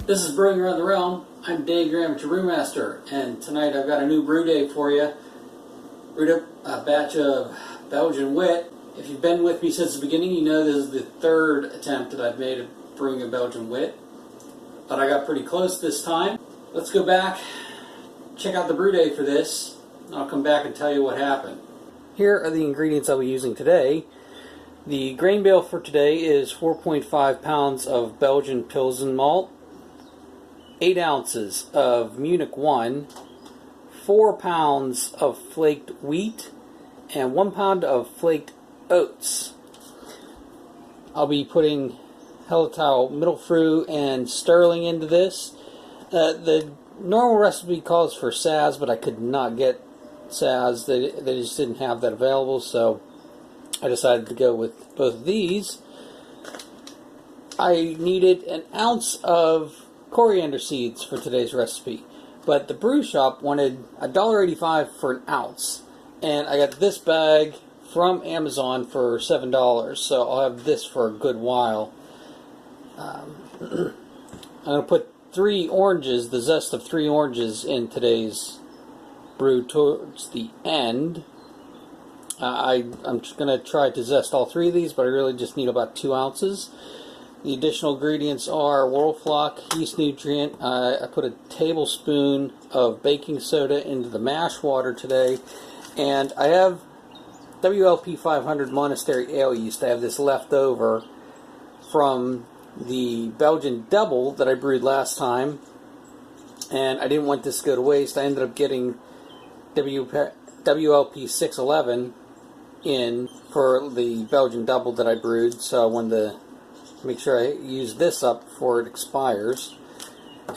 This is Brewing Around the Realm. I'm Dave, your amateur brewmaster, and tonight I've got a new brew day for you. Brewed up a batch of Belgian Wit. If you've been with me since the beginning, you know this is the third attempt that I've made at brewing a Belgian Wit. But I got pretty close this time. Let's go back, check out the brew day for this, and I'll come back and tell you what happened. Here are the ingredients I'll be using today. The grain bill for today is 4.5 pounds of Belgian Pilsen malt, 8 ounces of Munich 1, 4 pounds of flaked wheat, and 1 pound of flaked oats. I'll be putting Hallertau Mittelfrüh and Sterling into this. The normal recipe calls for Saaz, but I could not get Saaz. They just didn't have that available, so I decided to go with both of these. I needed an ounce of coriander seeds for today's recipe, but the brew shop wanted $1.85 for an ounce, and I got this bag from Amazon for $7, so I'll have this for a good while. I'm going to put 3 oranges, the zest of 3 oranges, in today's brew towards the end. I'm just going to try to zest all 3 of these, but I really just need about 2 ounces. The additional ingredients are Whirlfloc, yeast nutrient. I put a tablespoon of baking soda into the mash water today, and I have WLP500 monastery ale yeast. I have this left over from the Belgian double that I brewed last time, and I didn't want this to go to waste. I ended up getting WLP611 in for the Belgian double that I brewed, so I wanted to make sure I use this up before it expires.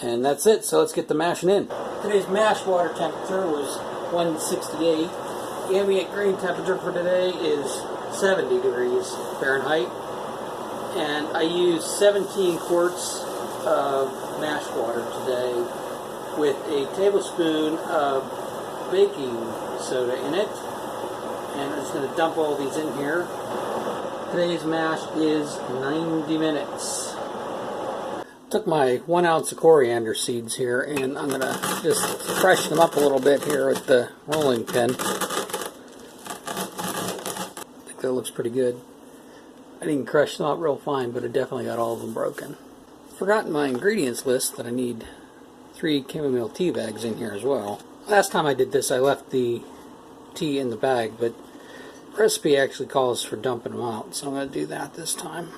And that's it, so let's get the mashing in. Today's mash water temperature was 168. Ambient grain temperature for today is 70 degrees Fahrenheit. And I used 17 quarts of mash water today with a tablespoon of baking soda in it. And I'm just going to dump all these in here. Today's mash is 90 minutes. Took my 1 ounce of coriander seeds here, and I'm going to just freshen them up a little bit here with the rolling pin. I think that looks pretty good. I didn't crush them up real fine, but I definitely got all of them broken. Forgot in my ingredients list that I need 3 chamomile tea bags in here as well. Last time I did this, I left the tea in the bag, but the recipe actually calls for dumping them out, so I'm going to do that this time.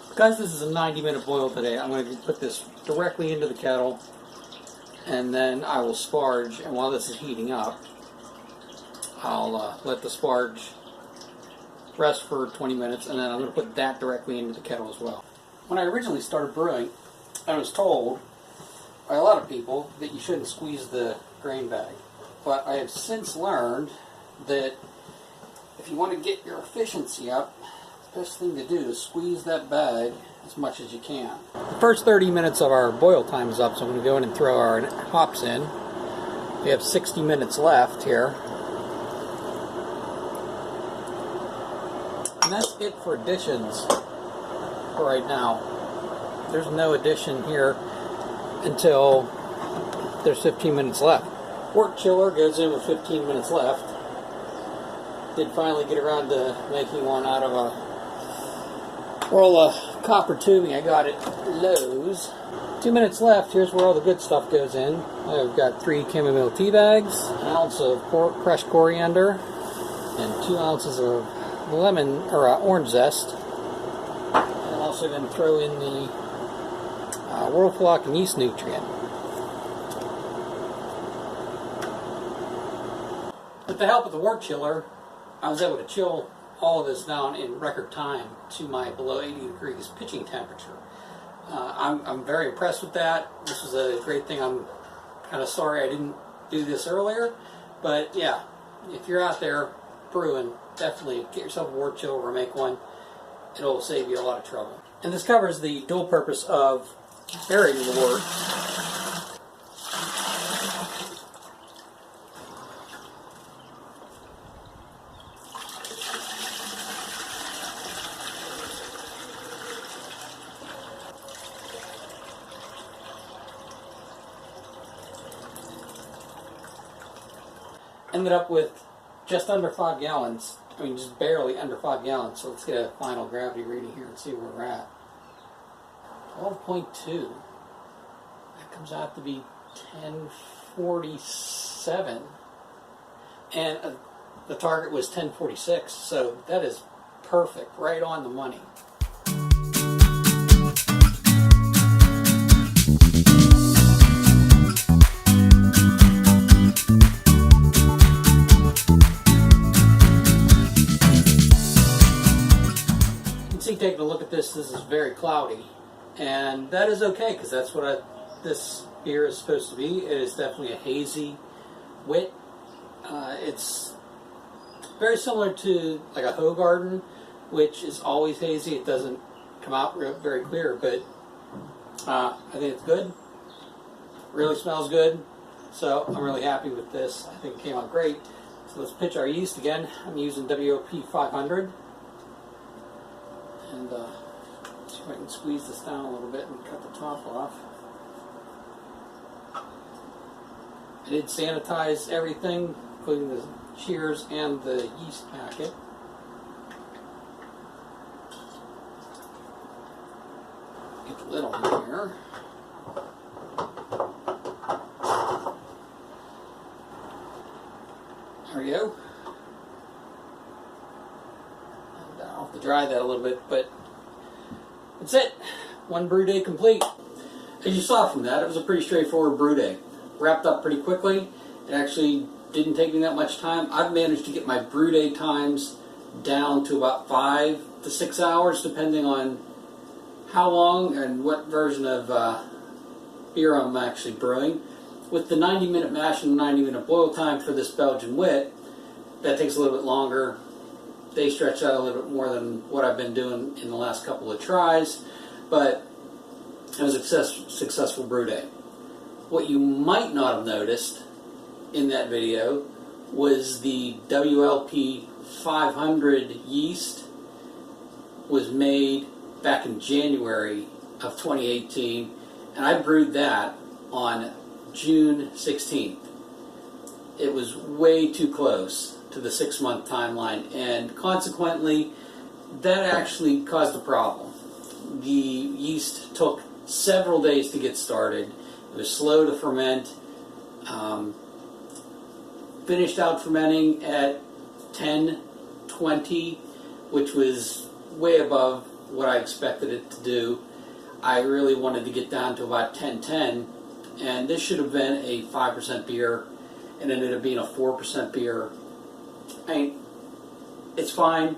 Because this is a 90-minute boil today, I'm going to put this directly into the kettle, and then I will sparge, and while this is heating up, I'll let the sparge rest for 20 minutes, and then I'm going to put that directly into the kettle as well. When I originally started brewing, I was told by a lot of people that you shouldn't squeeze the grain bag. But I have since learned that if you want to get your efficiency up, the best thing to do is squeeze that bag as much as you can. The first 30 minutes of our boil time is up, so I'm going to go in and throw our hops in. We have 60 minutes left here. And that's it for additions for right now. There's no addition here until there's 15 minutes left. Wort chiller goes in with 15 minutes left. Did finally get around to making one out of a roll of copper tubing I got at Lowe's. 2 minutes left. Here's where all the good stuff goes in. I've got 3 chamomile tea bags, an ounce of crushed coriander, and 2 ounces of lemon or orange zest. And I'm also going to throw in the Whirlfloc and yeast nutrient. With the help of the wort chiller, I was able to chill all of this down in record time to my below 80 degrees pitching temperature. I'm very impressed with that. This was a great thing. I'm kind of sorry I didn't do this earlier, but yeah, if you're out there brewing, definitely get yourself a wort chiller or make one. It'll save you a lot of trouble. And this covers the dual purpose of burying the wort. ended up with just under 5 gallons. I mean, just barely under 5 gallons. So let's get a final gravity reading here and see where we're at. 12.2. That comes out to be 1047. And the target was 1046. So that is perfect, right on the money. Taking a look at this is very cloudy, and that is okay because that's what this beer is supposed to be. It is definitely a hazy wit. It's very similar to like a Hoegaarden, which is always hazy. It doesn't come out very clear, but I think it's good. Really smells good, so I'm really happy with this. I think it came out great. So let's pitch our yeast again. I'm using WLP500. And see if I can squeeze this down a little bit and cut the top off. I did sanitize everything, including the shears and the yeast packet. Get the lid on here. There we go. I'll have to dry that a little bit, but that's it. One brew day complete. As you saw from that, it was a pretty straightforward brew day. Wrapped up pretty quickly. It actually didn't take me that much time. I've managed to get my brew day times down to about 5 to 6 hours, depending on how long and what version of beer I'm actually brewing. With the 90-minute mash and the 90-minute boil time for this Belgian Wit, that takes a little bit longer. They stretch out a little bit more than what I've been doing in the last couple of tries, but it was a successful brew day. What you might not have noticed in that video was the WLP500 yeast was made back in January of 2018, and I brewed that on June 16th. It was way too close to the 6-month timeline, and consequently that actually caused a problem. The yeast took several days to get started. It was slow to ferment. Finished out fermenting at 10:20, which was way above what I expected it to do. I really wanted to get down to about 10:10, and this should have been a 5% beer, and ended up being a 4% beer. It's fine.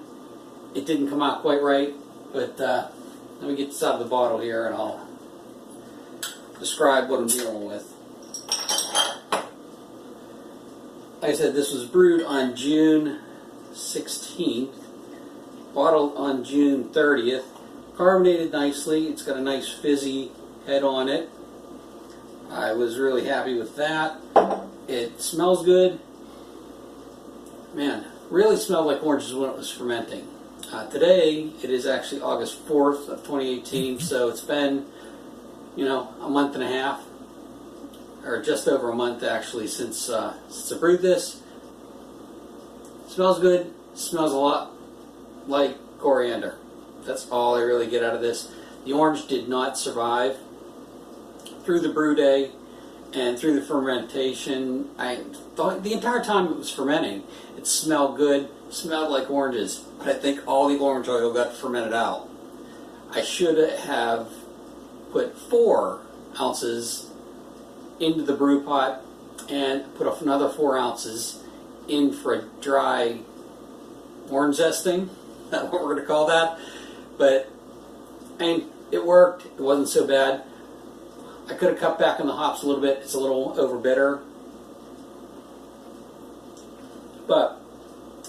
It didn't come out quite right, but let me get this out of the bottle here and I'll describe what I'm dealing with. Like I said, this was brewed on June 16th, bottled on June 30th, carbonated nicely. It's got a nice fizzy head on it. I was really happy with that. It smells good. Man, really smelled like oranges when it was fermenting. Today, it is actually August 4th of 2018, so it's been, a month and a half, or just over a month actually, since I brewed this. Smells good. Smells a lot like coriander. That's all I really get out of this. The orange did not survive through the brew day and through the fermentation. The entire time it was fermenting, it smelled good, smelled like oranges, but I think all the orange oil got fermented out. I should have put 4 ounces into the brew pot and put another 4 ounces in for a dry orange zesting. That's what we're going to call that. But it worked. It wasn't so bad. I could have cut back on the hops a little bit. It's a little over bitter. But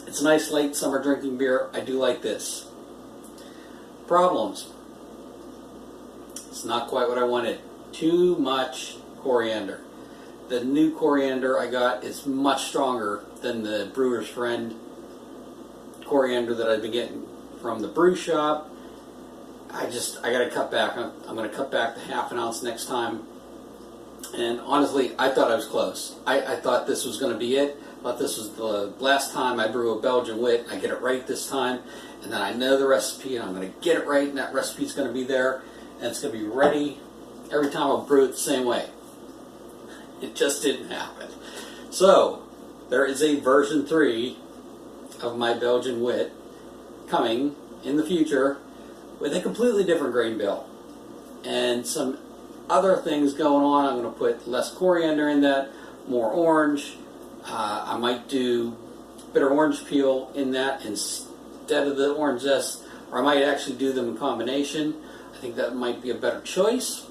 it's a nice late summer drinking beer. I do like this. Problems. It's not quite what I wanted. Too much coriander. The new coriander I got is much stronger than the Brewer's Friend coriander that I've been getting from the brew shop. I got to cut back. I'm going to cut back to half an ounce next time. And honestly, I thought I was close. I thought this was going to be it. But this was the last time I brew a Belgian Wit. I get it right this time, and then I know the recipe, and I'm going to get it right, and that recipe is going to be there, and it's going to be ready every time I'll brew it the same way. It just didn't happen. So, there is a version 3 of my Belgian Wit coming in the future with a completely different grain bill and some other things going on. I'm going to put less coriander in that, more orange. I might do bitter orange peel in that instead of the orange zest, or I might actually do them in combination. I think that might be a better choice.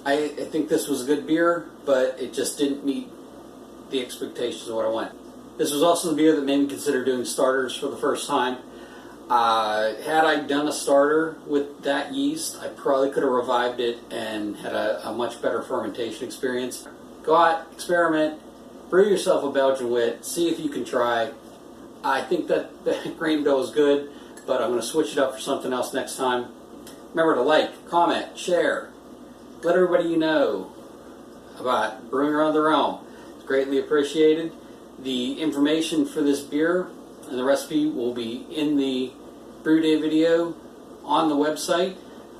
I think this was a good beer, but it just didn't meet the expectations of what I wanted. This was also the beer that made me consider doing starters for the first time. Had I done a starter with that yeast, I probably could have revived it and had a much better fermentation experience. Go out, experiment, brew yourself a Belgian Wit, see if you can try. I think that the grain bill is good, but I'm going to switch it up for something else next time. Remember to like, comment, share, let everybody you know about Brewing Around the Realm. It's greatly appreciated. The information for this beer and the recipe will be in the brew day video on the website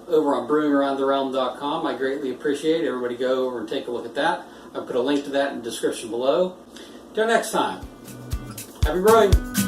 over on brewingaroundtherealm.com. I greatly appreciate it. Everybody go over and take a look at that. I'll put a link to that in the description below. Till next time, happy brewing!